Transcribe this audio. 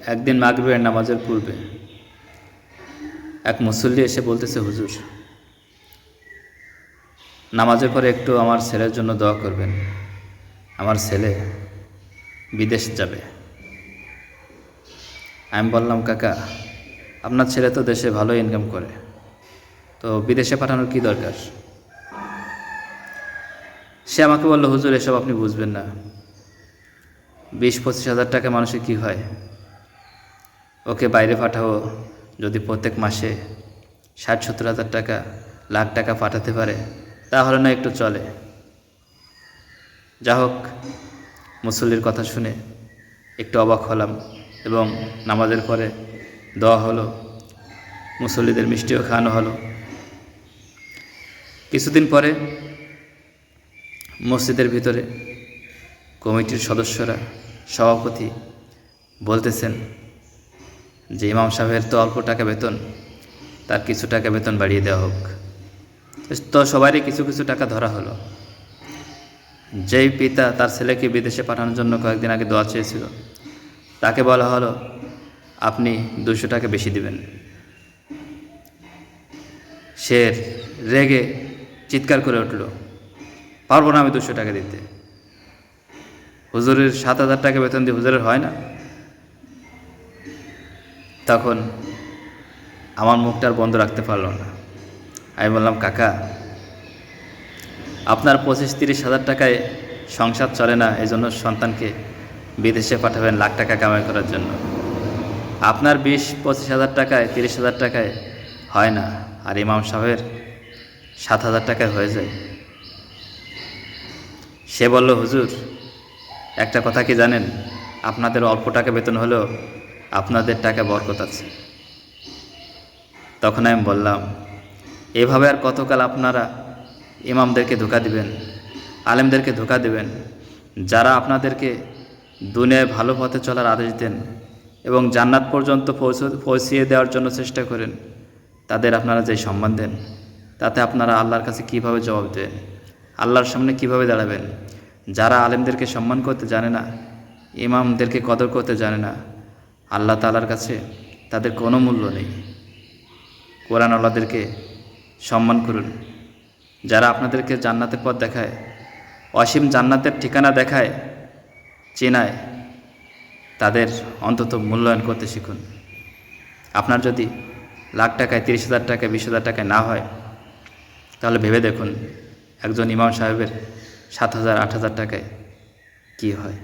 একদিন মাগরিবের নামাজের পূর্বে এক মুসল্লি এসে বলতেছে, হুজুর, নামাজের পরে একটু আমার ছেলের জন্য দোয়া করবেন, আমার ছেলে বিদেশ যাবে। আমি বললাম, কাকা, আপনার ছেলে তো দেশে ভালো ইনকাম করে, তো বিদেশে পাঠানোর কি দরকার? সে আমাকে বলল, হুজুর, এসব আপনি বুঝবেন না। 20-25 হাজার টাকা মানুষের কি হয়? ওকে বাইরে পাঠাবো, যদি প্রত্যেক মাসে 60-70 হাজার টাকা, লাখ টাকা পাঠাতে পারে, তাহলে না একটু চলে। যা হোক, মুসল্লির কথা শুনে একটু অবাক হলাম এবং নামাজের পরে দোয়া হলো, মুসল্লিদের মিষ্টিও খাওয়ানো হলো। কিছুদিন পরে মসজিদের ভিতরে কমিটির সদস্যরা, সভাপতি বলতেছেন যে ইমাম সাহেবের তো অল্প টাকা বেতন, তার কিছু টাকা বেতন বাড়িয়ে দেওয়া হোক। তো সবারই কিছু কিছু টাকা ধরা হলো। যেই পিতা তার ছেলেকে বিদেশে পাঠানোর জন্য কয়েকদিন আগে দোয়া চেয়েছিল, তাকে বলা হলো, আপনি 200 টাকা বেশি দিবেন। সে রেগে চিৎকার করে উঠল, পারবো না আমি 200 টাকা দিতে। হুজুরের 7,000 টাকা বেতন দিয়ে হুজুরের হয় না? তখন আমার মুখটা বন্ধ রাখতে পারল না। আমি বললাম, কাকা, আপনার 25-30 হাজার টাকায় সংসার চলে না, এই জন্য সন্তানকে বিদেশে পাঠাবেন লাখ টাকা কামাই করার জন্য। আপনার 20-25 হাজার টাকায়, 30 হাজার টাকায় হয় না, আর ইমাম সাহেবের 7,000 টাকায় হয়ে যায়। সে বলল, হুজুর, একটা কথা কি জানেন? আপনাদের অল্প টাকা বেতন হলেও আপনাদের টাকা বরকত আছে। তখন আমি বললাম, এভাবে আর কতকাল আপনারা ইমামদেরকে ধোঁকা দিবেন, আলেমদেরকে ধোঁকা দেবেন? যারা আপনাদেরকে দুনিয়ায় ভালো পথে চলার আদেশ দেন এবং জান্নাত পর্যন্ত পৌঁছিয়ে দেওয়ার জন্য চেষ্টা করেন, তাদের আপনারা যে সম্মান দেন, তাতে আপনারা আল্লাহর কাছে কিভাবে জবাব দেন? আল্লাহর সামনে কিভাবে দাঁড়াবেন? যারা আলেমদেরকে সম্মান করতে জানে না, ইমামদেরকে কদর করতে জানে না, আল্লাহ তাআলার কাছে তাদের কোনো মূল্য নেই। কোরআন আল্লাহদেরকে সম্মান করুন। যারা আপনাদেরকে জান্নাতের পথ দেখায়, অসীম জান্নাতের ঠিকানা দেখায়, চেনায়, তাদের অন্তত মূল্যায়ন করতে শিখুন। আপনার যদি লাখ টাকায়, 30 হাজার টাকায়, 20 হাজার টাকায় না হয়, তাহলে ভেবে দেখুন একজন ইমাম সাহেবের 7,000-8,000 টাকায় কী হয়।